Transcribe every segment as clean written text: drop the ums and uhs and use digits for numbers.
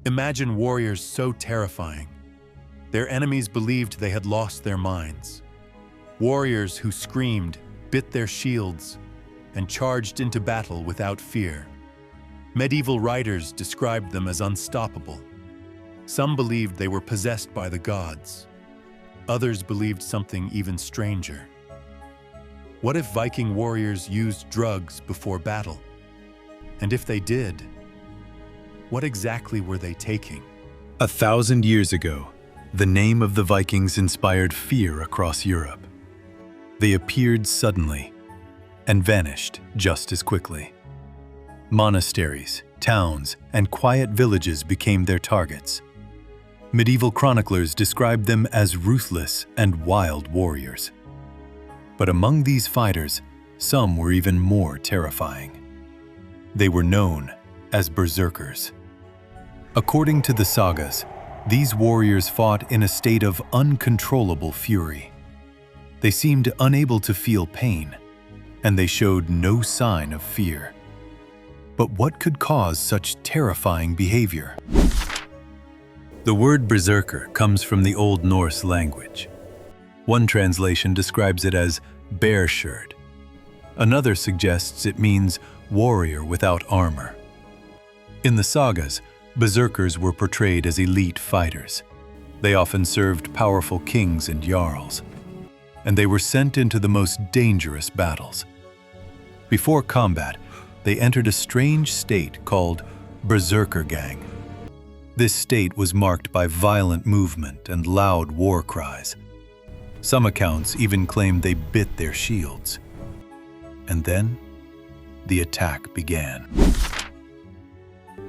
Imagine warriors so terrifying. Their enemies believed they had lost their minds. Warriors who screamed, bit their shields, and charged into battle without fear. Medieval writers described them as unstoppable. Some believed they were possessed by the gods. Others believed something even stranger. What if Viking warriors used drugs before battle? And if they did, what exactly were they taking? 1,000 years ago, the name of the Vikings inspired fear across Europe. They appeared suddenly and vanished just as quickly. Monasteries, towns, and quiet villages became their targets. Medieval chroniclers described them as ruthless and wild warriors. But among these fighters, some were even more terrifying. They were known as berserkers. According to the sagas, these warriors fought in a state of uncontrollable fury. They seemed unable to feel pain, and they showed no sign of fear. But what could cause such terrifying behavior? The word berserker comes from the Old Norse language. One translation describes it as bear-shirred. Another suggests it means warrior without armor. In the sagas, berserkers were portrayed as elite fighters. They often served powerful kings and jarls, and they were sent into the most dangerous battles. Before combat, they entered a strange state called berserker gang. This state was marked by violent movement and loud war cries. Some accounts even claimed they bit their shields. And then, the attack began.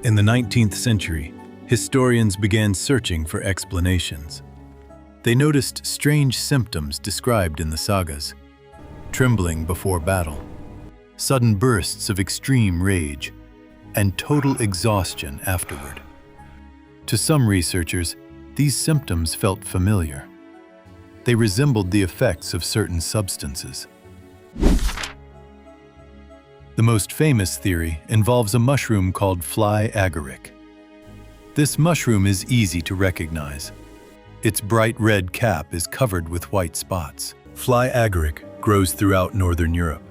In the 19th century, historians began searching for explanations. They noticed strange symptoms described in the sagas: trembling before battle, sudden bursts of extreme rage, and total exhaustion afterward. To some researchers, these symptoms felt familiar. They resembled the effects of certain substances. The most famous theory involves a mushroom called fly agaric. This mushroom is easy to recognize. Its bright red cap is covered with white spots. Fly agaric grows throughout Northern Europe.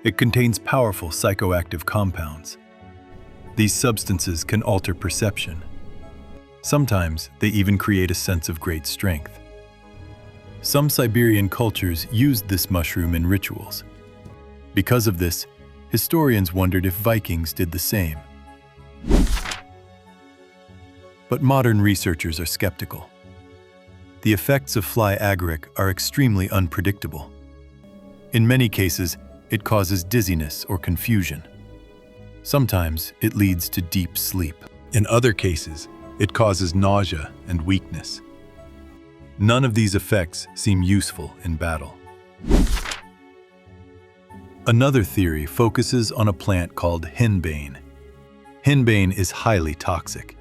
It contains powerful psychoactive compounds. These substances can alter perception. Sometimes they even create a sense of great strength. Some Siberian cultures used this mushroom in rituals. Because of this, historians wondered if Vikings did the same. But modern researchers are skeptical. The effects of fly agaric are extremely unpredictable. In many cases, it causes dizziness or confusion. Sometimes it leads to deep sleep. In other cases, it causes nausea and weakness. None of these effects seem useful in battle. Another theory focuses on a plant called Henbane. Henbane is highly toxic,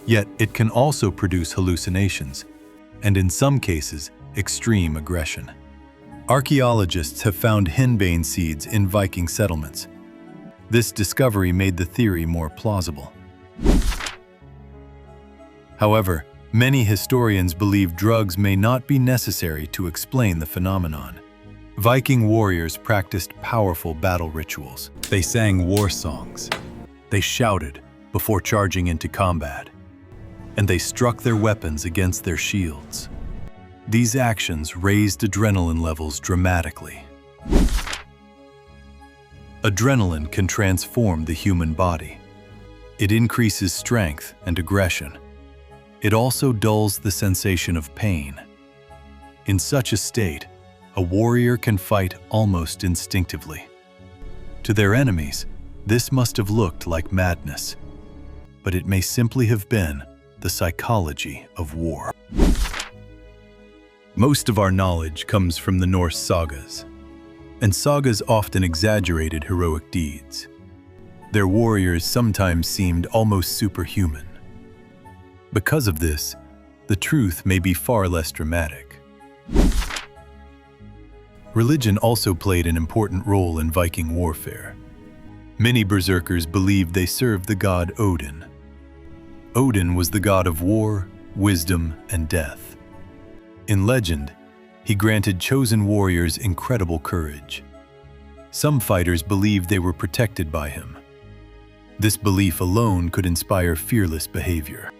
yet it can also produce hallucinations, and in some cases, extreme aggression. Archaeologists have found henbane seeds in Viking settlements. This discovery made the theory more plausible. However, many historians believe drugs may not be necessary to explain the phenomenon. Viking warriors practiced powerful battle rituals. They sang war songs. They shouted before charging into combat. And they struck their weapons against their shields. These actions raised adrenaline levels dramatically. Adrenaline can transform the human body. It increases strength and aggression. It also dulls the sensation of pain. In such a state, a warrior can fight almost instinctively. To their enemies, this must have looked like madness, but it may simply have been the psychology of war. Most of our knowledge comes from the Norse Sagas, and sagas often exaggerated heroic deeds. Their warriors sometimes seemed almost superhuman. Because of this, the truth may be far less dramatic. Religion also played an important role in Viking warfare. Many berserkers believed they served the god Odin. Odin was the god of war, wisdom, and death. In legend, he granted chosen warriors incredible courage. Some fighters believed they were protected by him. This belief alone could inspire fearless behavior.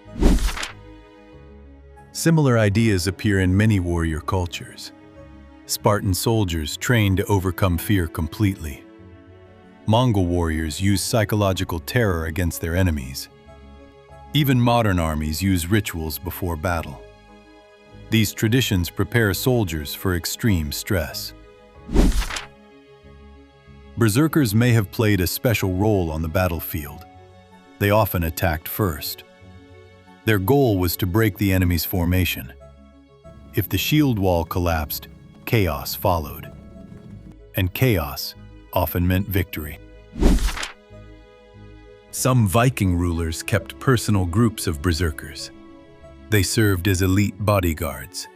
Similar ideas appear in many warrior cultures. Spartan soldiers trained to overcome fear completely. Mongol warriors use psychological terror against their enemies. Even modern armies use rituals before battle. These traditions prepare soldiers for extreme stress. Berserkers may have played a special role on the battlefield. They often attacked first. Their goal was to break the enemy's formation. If the shield wall collapsed, chaos followed. And chaos often meant victory. Some Viking rulers kept personal groups of berserkers. They served as elite bodyguards.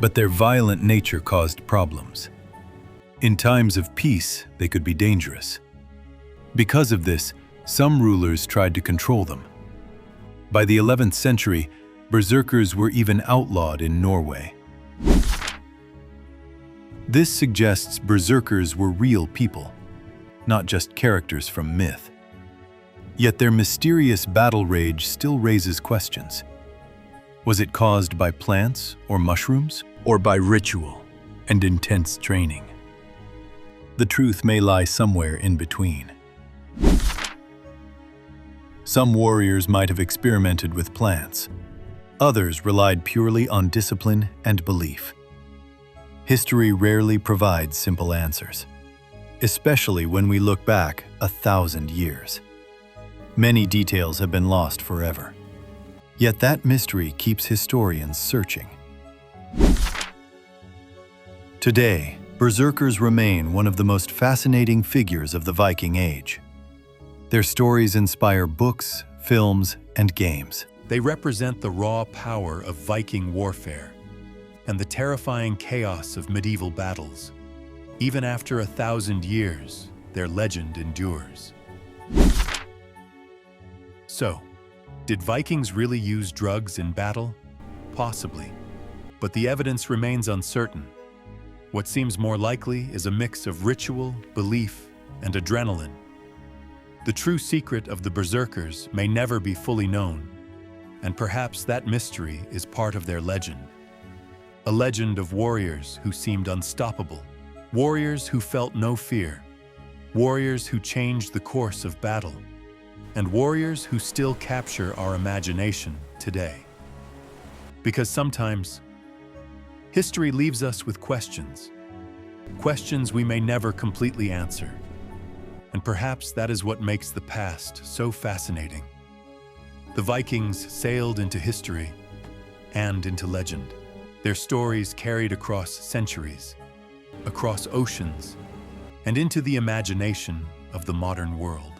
But their violent nature caused problems. In times of peace, they could be dangerous. Because of this, some rulers tried to control them. By the 11th century, berserkers were even outlawed in Norway. This suggests berserkers were real people, not just characters from myth. Yet their mysterious battle rage still raises questions. Was it caused by plants or mushrooms, or by ritual and intense training? The truth may lie somewhere in between. Some warriors might have experimented with plants. Others relied purely on discipline and belief. History rarely provides simple answers, especially when we look back 1,000 years. Many details have been lost forever. Yet that mystery keeps historians searching. Today, berserkers remain one of the most fascinating figures of the Viking Age. Their stories inspire books, films, and games. They represent the raw power of Viking warfare and the terrifying chaos of medieval battles. Even after 1,000 years, their legend endures. So, did Vikings really use drugs in battle? Possibly, but the evidence remains uncertain. What seems more likely is a mix of ritual, belief, and adrenaline. The true secret of the Berserkers may never be fully known, and perhaps that mystery is part of their legend. A legend of warriors who seemed unstoppable, warriors who felt no fear, warriors who changed the course of battle, and warriors who still capture our imagination today. Because sometimes, history leaves us with questions we may never completely answer. And perhaps that is what makes the past so fascinating. The Vikings sailed into history and into legend. Their stories carried across centuries, across oceans, and into the imagination of the modern world.